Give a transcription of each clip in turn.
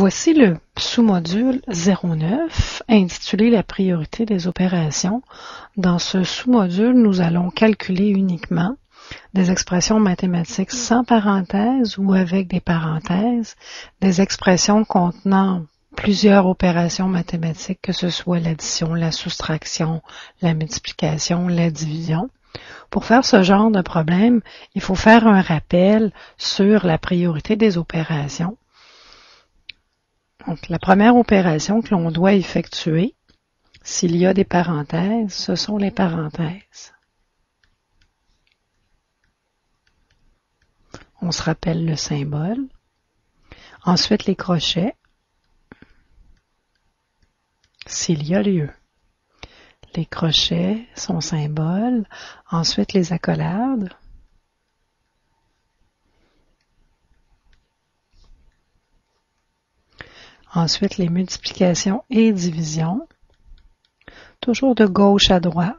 Voici le sous-module 09 intitulé La priorité des opérations. Dans ce sous-module, nous allons calculer uniquement des expressions mathématiques sans parenthèses ou avec des parenthèses, des expressions contenant plusieurs opérations mathématiques, que ce soit l'addition, la soustraction, la multiplication, la division. Pour faire ce genre de problème, il faut faire un rappel sur la priorité des opérations. Donc, la première opération que l'on doit effectuer, s'il y a des parenthèses, ce sont les parenthèses. On se rappelle le symbole. Ensuite, les crochets, s'il y a lieu. Les crochets, son symbole. Ensuite, les accolades. Ensuite, les multiplications et divisions, toujours de gauche à droite.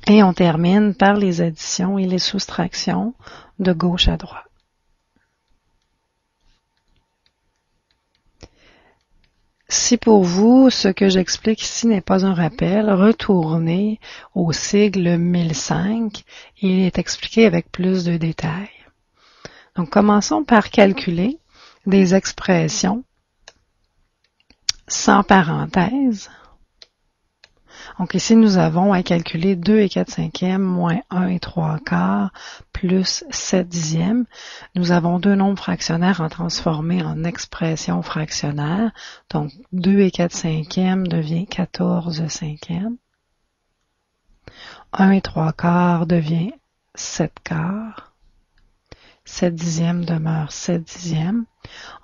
Et on termine par les additions et les soustractions de gauche à droite. Si pour vous, ce que j'explique ici n'est pas un rappel, retournez au sigle 1005. Il est expliqué avec plus de détails. Donc, commençons par calculer des expressions sans parenthèse. Donc, ici, nous avons à calculer 2 et 4 cinquièmes moins 1 et 3 quarts plus 7 dixièmes. Nous avons deux nombres fractionnaires à transformer en expression fractionnaire. Donc, 2 et 4 cinquièmes devient 14 cinquièmes. 1 et 3 quarts devient 7 quarts. 7 dixièmes demeure 7 dixièmes.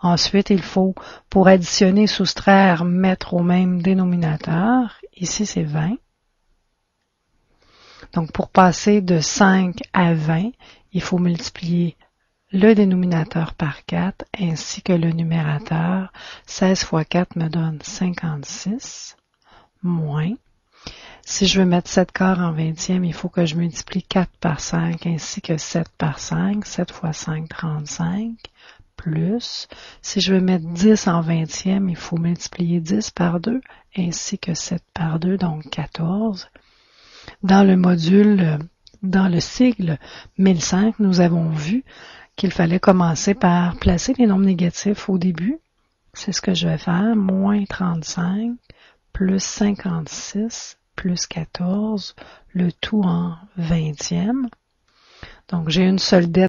Ensuite, il faut, pour additionner et soustraire, mettre au même dénominateur. Ici, c'est 20. Donc, pour passer de 5 à 20, il faut multiplier le dénominateur par 4 ainsi que le numérateur. 16 fois 4 me donne 56, moins. Si je veux mettre 7 quarts en 20e, il faut que je multiplie 4 par 5 ainsi que 7 par 5. 7 fois 5, 35. Plus, si je veux mettre 10 en 20e, il faut multiplier 10 par 2 ainsi que 7 par 2, donc 14. Dans le module, dans le sigle 1005, nous avons vu qu'il fallait commencer par placer les nombres négatifs au début. C'est ce que je vais faire. Moins 35 plus 56 plus 14, le tout en 20e. Donc, j'ai une seule dette